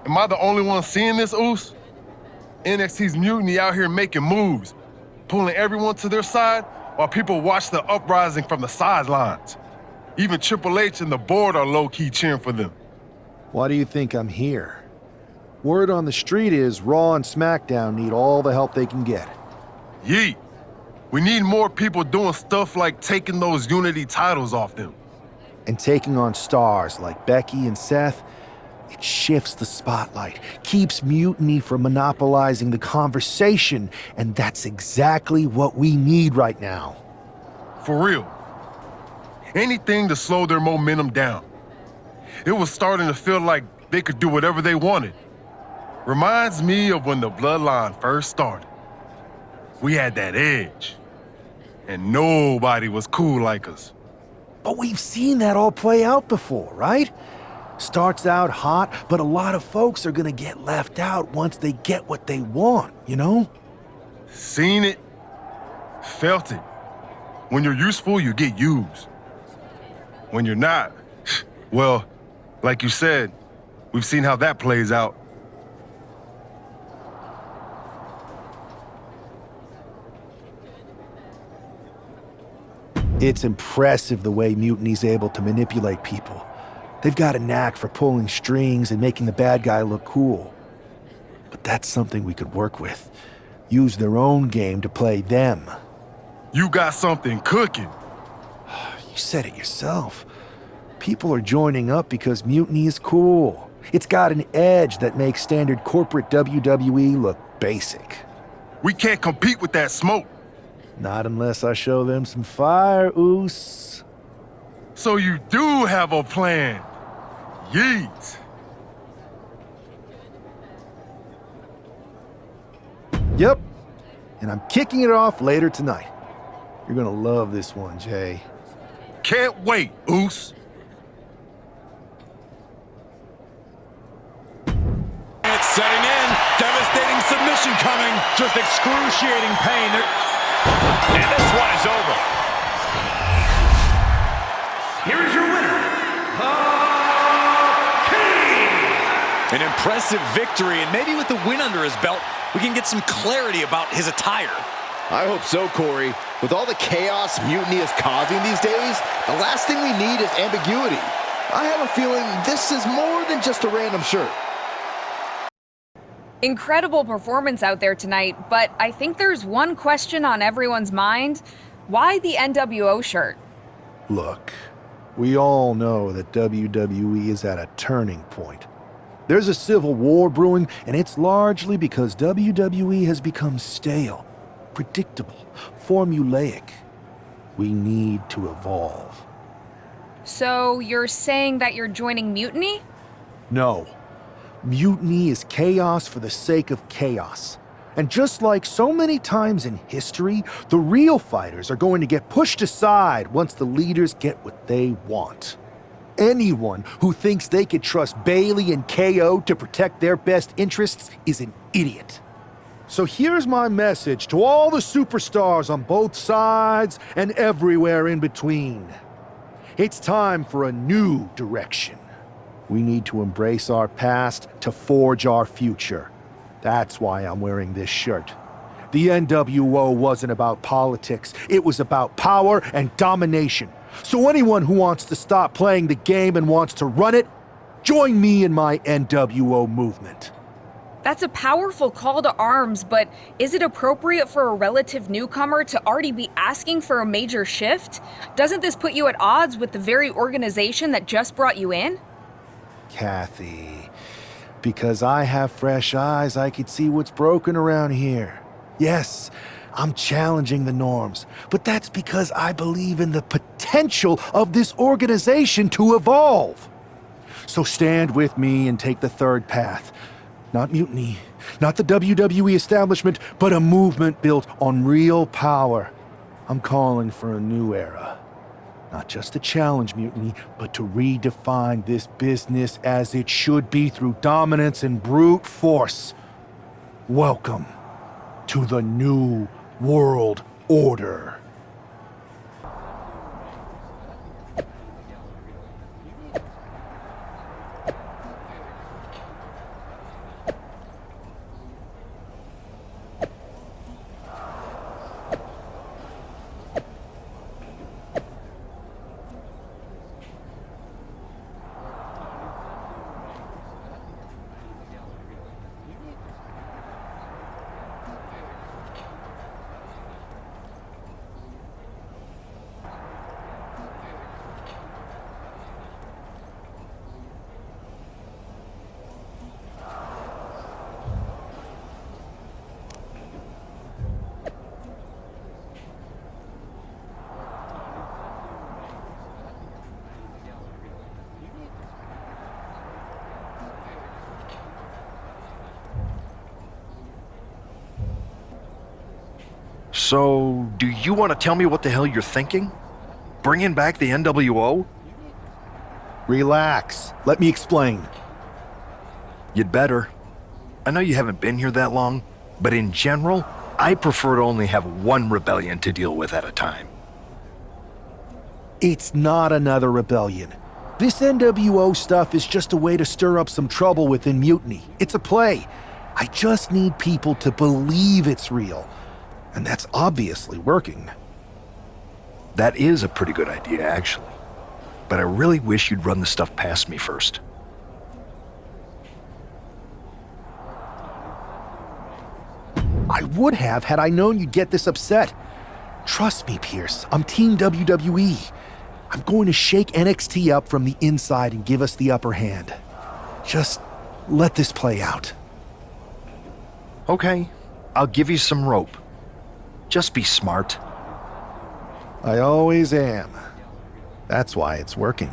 Am I the only one seeing this, Oos? NXT's mutiny out here making moves, pulling everyone to their side while people watch the uprising from the sidelines. Even Triple H and the board are low-key cheering for them. Why do you think I'm here? Word on the street is Raw and SmackDown need all the help they can get. Yeet. We need more people doing stuff like taking those Unity titles off them. And taking on stars like Becky and Seth, it shifts the spotlight, keeps Mutiny from monopolizing the conversation, and that's exactly what we need right now. For real. Anything to slow their momentum down. It was starting to feel like they could do whatever they wanted. Reminds me of when the Bloodline first started. We had that edge, and nobody was cool like us. But we've seen that all play out before, right? Starts out hot, but a lot of folks are gonna get left out once they get what they want, you know? Seen it, felt it. When you're useful, you get used. When you're not, well, like you said, we've seen how that plays out. It's impressive the way Mutiny's able to manipulate people. They've got a knack for pulling strings and making the bad guy look cool. But that's something we could work with. Use their own game to play them. You got something cooking. You said it yourself. People are joining up because Mutiny is cool. It's got an edge that makes standard corporate WWE look basic. We can't compete with that smoke. Not unless I show them some fire, Oos. So you do have a plan. Yeet. Yep. And I'm kicking it off later tonight. You're gonna love this one, Jay. Can't wait, Oos. It's setting in. Devastating submission coming. Just excruciating pain. And this one is over. Here is your winner, the King! An impressive victory, and maybe with the win under his belt, we can get some clarity about his attire. I hope so, Corey. With all the chaos Mutiny is causing these days, the last thing we need is ambiguity. I have a feeling this is more than just a random shirt. Incredible performance out there tonight, but I think there's one question on everyone's mind. Why the NWO shirt? Look, we all know that WWE is at a turning point. There's a civil war brewing, and it's largely because WWE has become stale, predictable, formulaic. We need to evolve. So you're saying that you're joining Mutiny? No. Mutiny is chaos for the sake of chaos. And just like so many times in history, the real fighters are going to get pushed aside once the leaders get what they want. Anyone who thinks they could trust Bayley and KO to protect their best interests is an idiot. So here's my message to all the superstars on both sides and everywhere in between. It's time for a new direction. We need to embrace our past to forge our future. That's why I'm wearing this shirt. The NWO wasn't about politics. It was about power and domination. So anyone who wants to stop playing the game and wants to run it, join me in my NWO movement. That's a powerful call to arms, but is it appropriate for a relative newcomer to already be asking for a major shift? Doesn't this put you at odds with the very organization that just brought you in? Kathy, because I have fresh eyes, I could see what's broken around here. Yes, I'm challenging the norms, but that's because I believe in the potential of this organization to evolve. So stand with me and take the third path. Not mutiny, not the WWE establishment, but a movement built on real power. I'm calling for a new era. Not just to challenge mutiny, but to redefine this business as it should be through dominance and brute force. Welcome to the New World Order. So, do you want to tell me what the hell you're thinking? Bringing back the NWO? Relax. Let me explain. You'd better. I know you haven't been here that long, but in general, I prefer to only have one rebellion to deal with at a time. It's not another rebellion. This NWO stuff is just a way to stir up some trouble within Mutiny. It's a play. I just need people to believe it's real. And that's obviously working. That is a pretty good idea, actually. But I really wish you'd run the stuff past me first. I would have had I known you'd get this upset. Trust me, Pierce, I'm Team WWE. I'm going to shake NXT up from the inside and give us the upper hand. Just let this play out. Okay, I'll give you some rope. Just be smart. I always am. That's why it's working.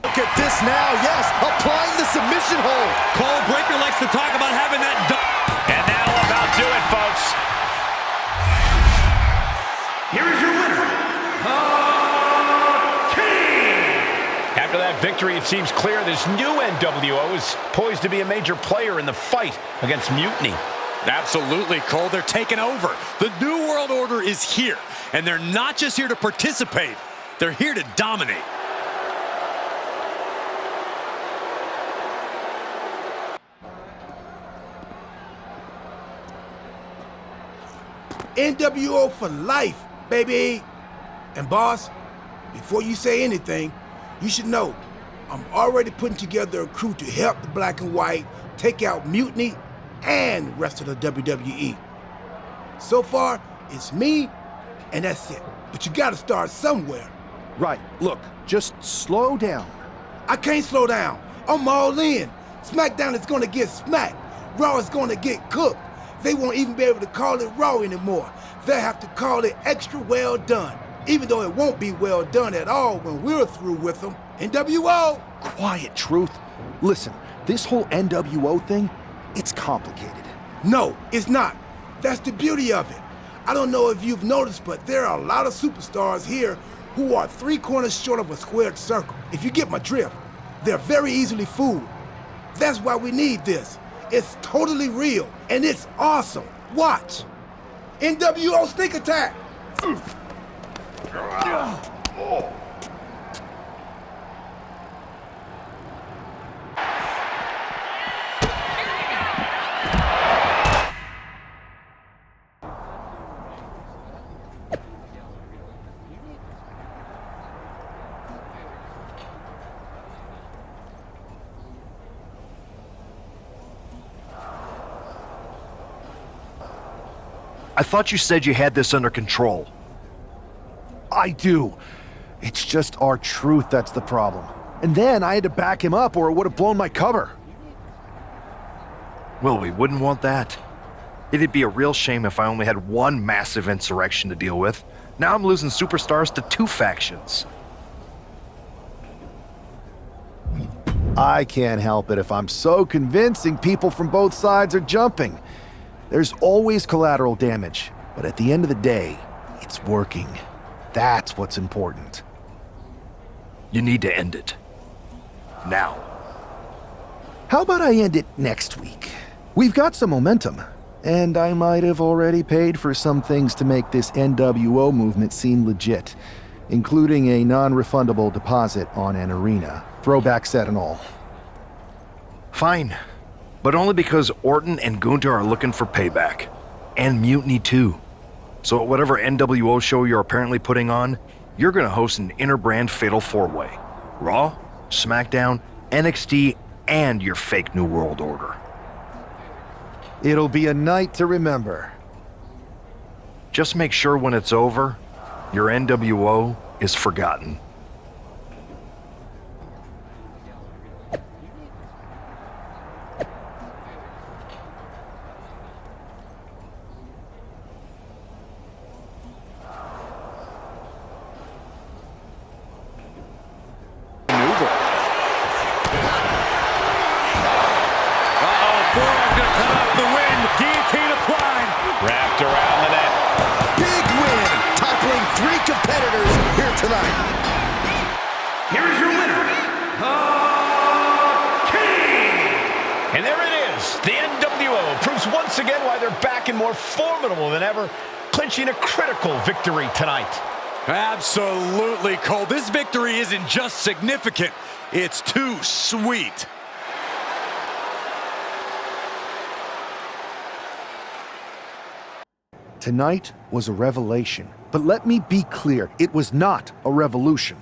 Look at this now, yes, applying the submission hold. Cole Breaker likes to talk about having that. And that'll about do it, folks. Here is your winner, King! After that victory, it seems clear this new NWO is poised to be a major player in the fight against Mutiny. Absolutely, Cole. They're taking over. The New World Order is here, and they're not just here to participate. They're here to dominate. NWO for life, baby. And boss, before you say anything, you should know I'm already putting together a crew to help the Black and White take out Mutiny and the rest of the WWE. So far, it's me, and that's it. But you gotta start somewhere. Right, look, just slow down. I can't slow down. I'm all in. SmackDown is gonna get smacked. Raw is gonna get cooked. They won't even be able to call it Raw anymore. They'll have to call it extra well done, even though it won't be well done at all when we're through with them. NWO! Quiet, Truth. Listen, this whole NWO thing, it's complicated. No, it's not. That's the beauty of it. I don't know if you've noticed, but there are a lot of superstars here who are 3 corners short of a squared circle. If you get my drift, they're very easily fooled. That's why we need this. It's totally real, and it's awesome. Watch. NWO sneak attack. I thought you said you had this under control. I do. It's just our Truth that's the problem. And then I had to back him up or it would have blown my cover. Well, we wouldn't want that. It'd be a real shame if I only had one massive insurrection to deal with. Now I'm losing superstars to 2 factions. I can't help it if I'm so convincing people from both sides are jumping. There's always collateral damage, but at the end of the day, it's working. That's what's important. You need to end it. Now. How about I end it next week? We've got some momentum, and I might have already paid for some things to make this NWO movement seem legit, including a non-refundable deposit on an arena, throwback set and all. Fine. But only because Orton and Gunther are looking for payback. And Mutiny too. So at whatever NWO show you're apparently putting on, you're gonna host an inter-brand fatal 4-way. Raw, SmackDown, NXT, and your fake New World Order. It'll be a night to remember. Just make sure when it's over, your NWO is forgotten. tonight. Here is your winner, the King! And there it is. The NWO proves once again why they're back and more formidable than ever, clinching a critical victory tonight. Absolutely, Cole. This victory isn't just significant, it's too sweet. Tonight was a revelation, but let me be clear, it was not a revolution.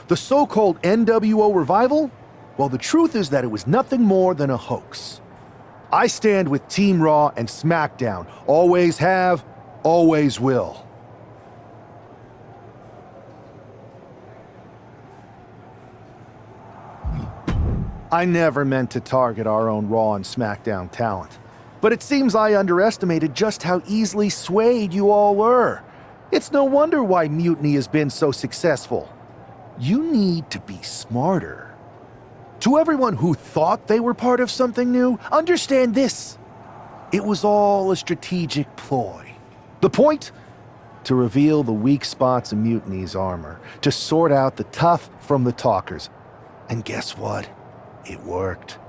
The so-called NWO revival? Well, the truth is that it was nothing more than a hoax. I stand with Team Raw and SmackDown. Always have, always will. I never meant to target our own Raw and SmackDown talent. But it seems I underestimated just how easily swayed you all were. It's no wonder why Mutiny has been so successful. You need to be smarter. To everyone who thought they were part of something new, understand this. It was all a strategic ploy. The point? To reveal the weak spots in Mutiny's armor, to sort out the tough from the talkers. And guess what? It worked.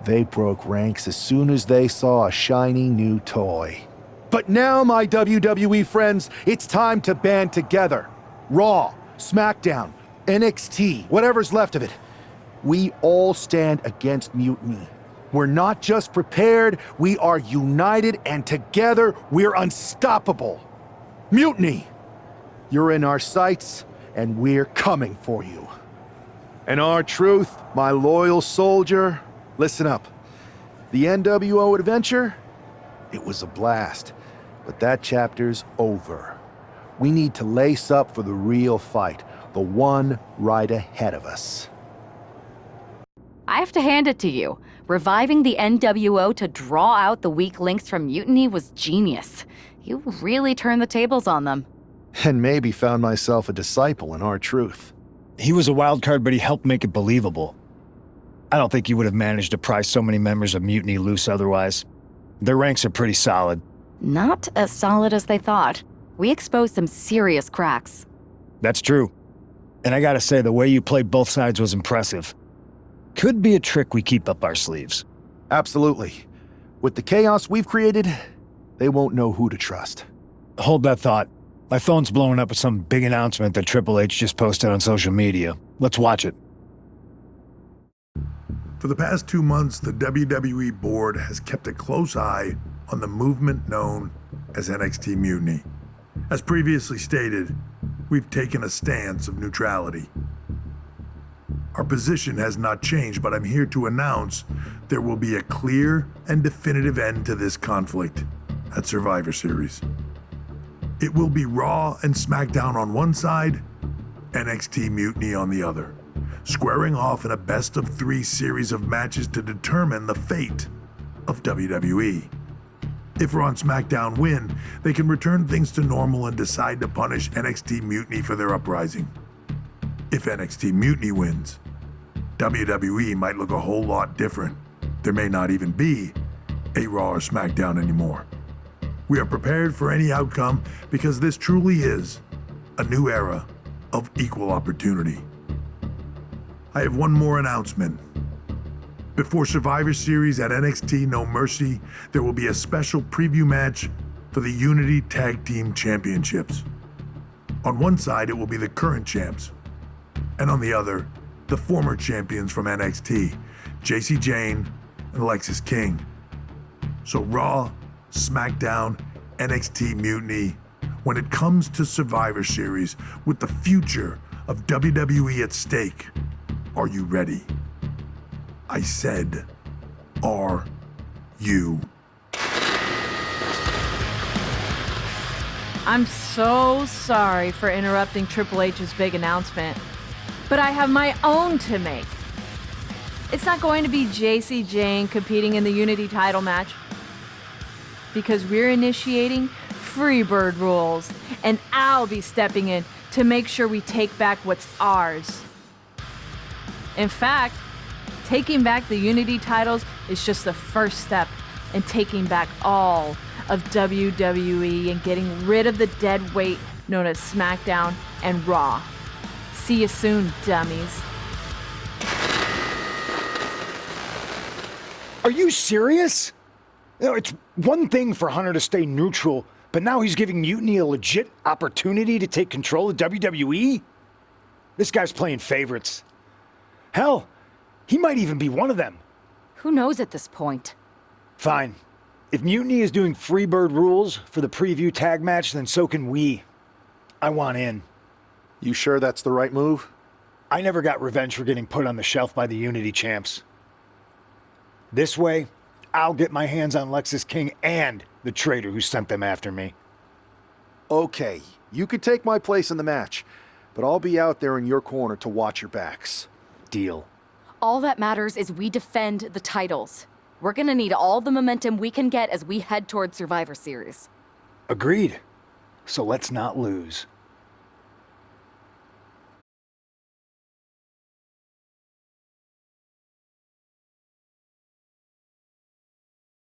They broke ranks as soon as they saw a shiny new toy. But now, my WWE friends, it's time to band together. Raw, SmackDown, NXT, whatever's left of it. We all stand against Mutiny. We're not just prepared, we are united, and together we're unstoppable. Mutiny! You're in our sights, and we're coming for you. And R-Truth, my loyal soldier, listen up. The NWO adventure? It was a blast, but that chapter's over. We need to lace up for the real fight, the one right ahead of us. I have to hand it to you. Reviving the NWO to draw out the weak links from Mutiny was genius. You really turned the tables on them. And maybe found myself a disciple in R-Truth. He was a wild card, but he helped make it believable. I don't think you would have managed to pry so many members of Mutiny loose otherwise. Their ranks are pretty solid. Not as solid as they thought. We exposed some serious cracks. That's true. And I gotta say, the way you played both sides was impressive. Could be a trick we keep up our sleeves. Absolutely. With the chaos we've created, they won't know who to trust. Hold that thought. My phone's blowing up with some big announcement that Triple H just posted on social media. Let's watch it. For the past 2 months, the WWE board has kept a close eye on the movement known as NXT Mutiny. As previously stated, we've taken a stance of neutrality. Our position has not changed, but I'm here to announce there will be a clear and definitive end to this conflict at Survivor Series. It will be Raw and SmackDown on one side, NXT Mutiny on the other, squaring off in a best-of-3 series of matches to determine the fate of WWE. If Raw and SmackDown win, they can return things to normal and decide to punish NXT Mutiny for their uprising. If NXT Mutiny wins, WWE might look a whole lot different. There may not even be a Raw or SmackDown anymore. We are prepared for any outcome because this truly is a new era of equal opportunity. I have one more announcement. Before Survivor Series at NXT No Mercy, there will be a special preview match for the Unity Tag Team Championships. On one side, it will be the current champs, and on the other, the former champions from NXT, JC Jane and Alexis King. So Raw, SmackDown, NXT Mutiny, when it comes to Survivor Series with the future of WWE at stake, are you ready? I said, are you? I'm so sorry for interrupting Triple H's big announcement, but I have my own to make. It's not going to be JC Jane competing in the Unity title match, because we're initiating Freebird rules, and I'll be stepping in to make sure we take back what's ours. In fact, taking back the Unity titles is just the first step in taking back all of WWE and getting rid of the dead weight known as SmackDown and Raw. See you soon, dummies. Are you serious? You know, it's one thing for Hunter to stay neutral, but now he's giving Mutiny a legit opportunity to take control of WWE? This guy's playing favorites. Hell, he might even be one of them. Who knows at this point? Fine. If Mutiny is doing Freebird rules for the preview tag match, then so can we. I want in. You sure that's the right move? I never got revenge for getting put on the shelf by the Unity champs. This way, I'll get my hands on Lexus King and the traitor who sent them after me. Okay, you could take my place in the match, but I'll be out there in your corner to watch your backs. Deal. All that matters is we defend the titles. We're gonna need all the momentum we can get as we head towards Survivor Series. Agreed. So let's not lose.